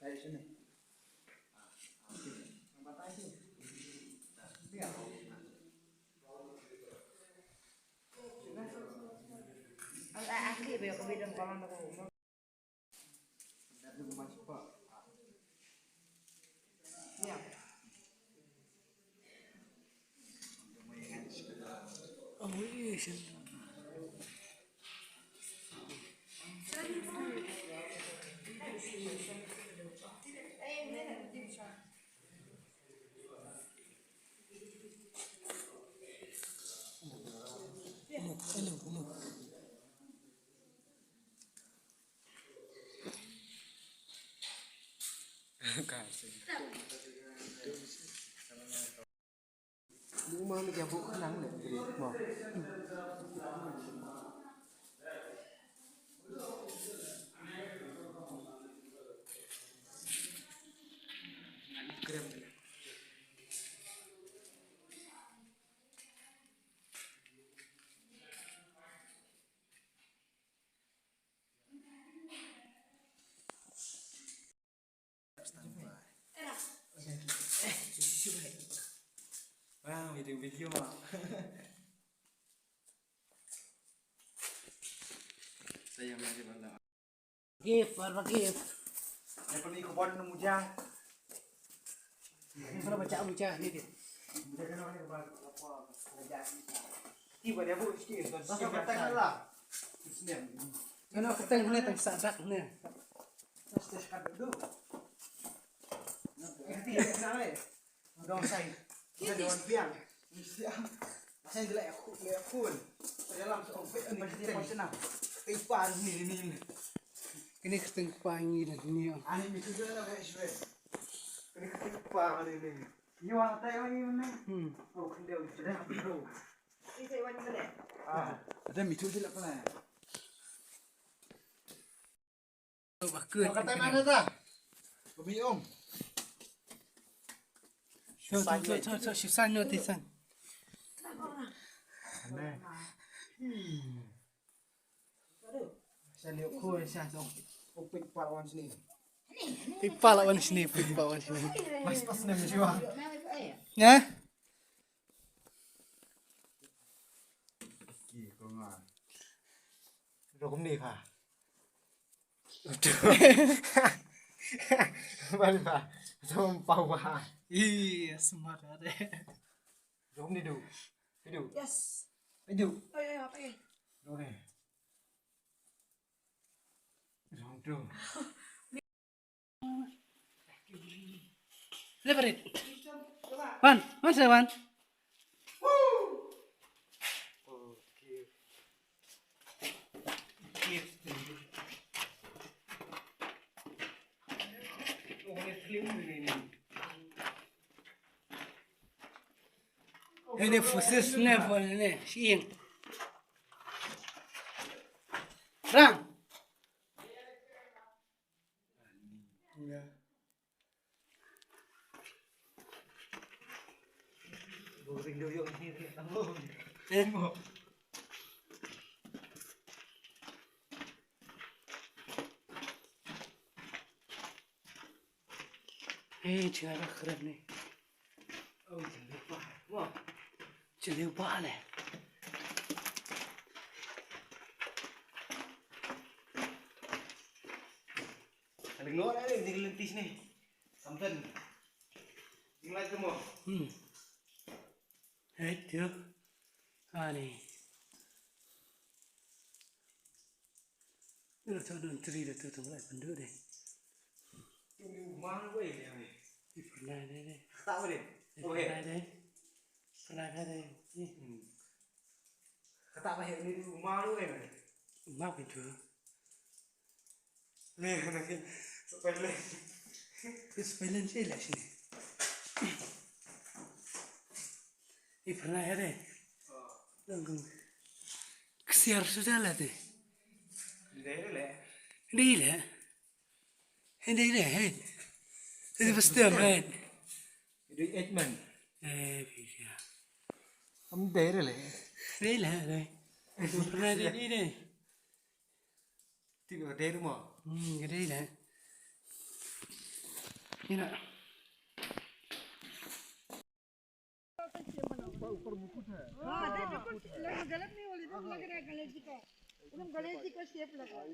Dari sini. Nampak tak itu? Biar. Asli biar kau bidang kawan aku. Dah tunggu masuk pak. Ya. Oh iya. Những mơ mình vụ khả năng để bỏ. Krem. Wow, video mà. Saya yang ada benda. Gift, apa gift? Yang perlu ikut bon nemu jang. Kalau baca ni dia. Dia kena ni apa kerja. Tiba dia bu sikit. Saya kata lah. Islam. Kena kita ni tak sadak ni. Saya sekat dulu. Nanti nak ni. Dong saya. Kita dewan piang. Saya gelak aku dalam seorang pet ni macam Ipan ni. Kini keteng pangi dah ni. Ani ni juga lah guys. Kini ketepang ni. You want to try ni? Oh, kena sudah bro. Ini saya wani mana? Ada mitu je lah pula. Oh, bakun. Kata mana dah? Bumi om. So, Susan no tisan. Saya lihat kau saya so. Opik pahlawan sini. Pipa lawan sini, pipa lawan sini. Mas pas ni siwa. Ya? Ki kau ngah. Rokum ni kah? Balik bah. Sumpah bah. Iya, smart ada. Rokum ni du. Hidup. Yes. Hidup. Oh ya, apa ya? Okey. Rokum tu. Lepas it. Wan, mana Wan? Okey. Ini fusis never ni, siang. Rang. Ya. Boring doyok ni tanggung. Eh, cara keren ni. Oh, jangan lupa. Wah. Jadi apa ni? Ada ngor ada di lentis ni. Sampai. Ingat semua. Itu. Ani. Ini tu don cerita tu mulai pendu deh. Ini mana gue ni? Ini pernah deh. Tak boleh. Pernah deh. Pernah deh. Kata apa ni rumah lu ni? Mak itu. Ni nanti sepele. Sepelen sih lah sini. Ini pernah deh. Tunggu. Kesiar sudah lah deh. Ini lah. Ini lah. Ini pasti aman. Ini Edman. Bisa. Kamu daerah le. Ini lah deh. Pernah deh ini deh. Tiga daerah mah. Ini lah. ये ना हाँ गलत नहीं बोली एकदम लग रहा है गणेश जी का एकदम गणेश जी का शेप लग रहा है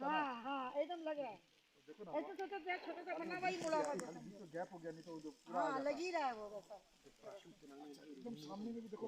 हाँ हाँ एकदम लग रहा है ऐसे छोटा सा बना हुआ ही मुड़ा हुआ गैप हो गया नहीं तो जो हाँ लग ही रहा है वो वैसा एकदम सामने में भी देखो